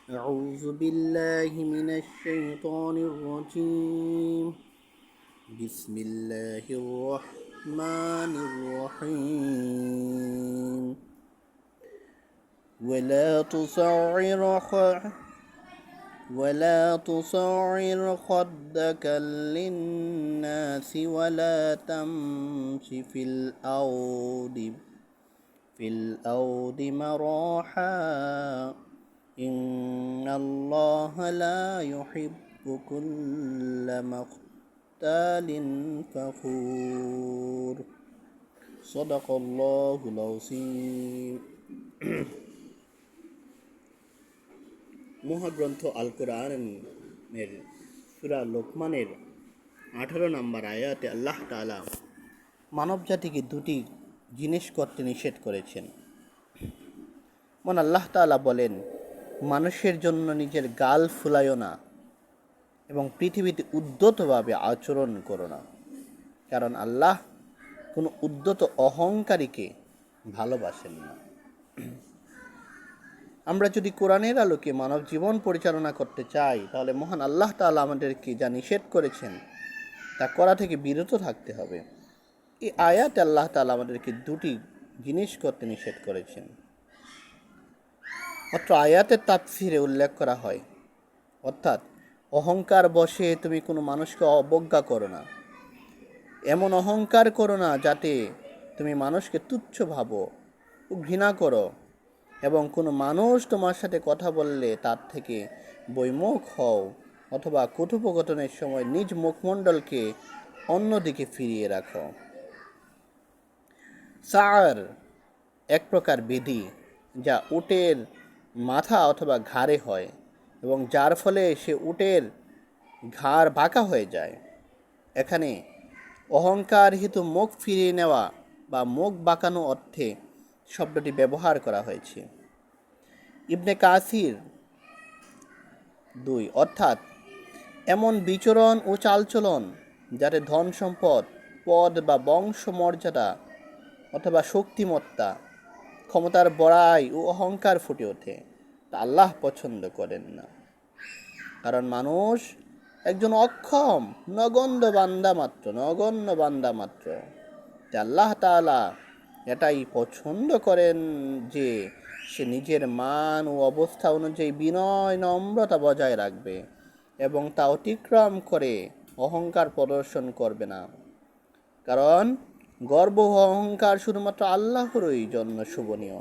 أعوذ بالله من الشيطان الرجيم. بسم الله الرحمن الرحيم. ولا تصعر خدك للناس ولا تمش في الأرض مراحا إن الله لا يحب كل مختال فخور صدق الله العظيم. মহাগ্রন্থ আল কোরআনের সূরা লোকমানের 18 নম্বর আয়াতে আল্লাহ তাআলা মানব জাতিকে দুটি জিনিস করতে নিষেধ করেছেন। আল্লাহ তাআলা বলেন, মানুষের জন্য নিজের গাল ফুলায়ও না এবং পৃথিবীতে উদ্ধতভাবে আচরণ করো না, কারণ আল্লাহ কোনো উদ্ধত অহংকারীকে ভালোবাসেন না। আমরা যদি কোরআনের আলোকে মানব জীবন পরিচালনা করতে চাই, তাহলে মহান আল্লাহ তাআলা আমাদেরকে যা নিষেধ করেছেন তা করা থেকে বিরত থাকতে হবে। এই আয়াতে আল্লাহ তাআলা আমাদেরকে দুটি জিনিস করতে নিষেধ করেছেন। মাত্র আয়াতের তাফসিরে উল্লেখ করা হয়, অর্থাৎ অহংকার বশে তুমি কোনো মানুষকে অবজ্ঞা করো না, এমন অহংকার করো না যাতে তুমি মানুষকে তুচ্ছ ভাবো ও ঘৃণা করো, এবং কোনো মানুষ তোমার সাথে কথা বললে তার থেকে বৈমুখ হও, অথবা কথোপকথনের সময় নিজ মুখমণ্ডলকে অন্যদিকে ফিরিয়ে রাখো। সার এক প্রকার বিধি যা উটের মাথা অথবা ঘাড়ে হয় এবং যার ফলে সে উটের ঘাড় বাঁকা হয়ে যায়। এখানে অহংকার হেতু মুখ ফিরিয়ে নেওয়া বা মুখ বাঁকানো অর্থে শব্দটি ব্যবহার করা হয়েছে। ইবনে কাসির 2, অর্থাৎ এমন বিচরণ ও চালচলন যাতে ধন সম্পদ, পদ বা বংশ মর্যাদা অথবা শক্তিমত্তা, ক্ষমতার বড়াই ও অহংকার ফুটে ওঠে, তা আল্লাহ পছন্দ করেন না। কারণ মানুষ একজন অক্ষম নগণ্য বান্দা মাত্র। আল্লাহ তাআলা এটাই পছন্দ করেন যে সে নিজের মান ও অবস্থা অনুযায়ী বিনয় নম্রতা বজায় রাখবে এবং তা অতিক্রম করে অহংকার প্রদর্শন করবে না। কারণ গর্ব ও অহংকার শুধুমাত্র আল্লাহরই জন্য শোভনীয়।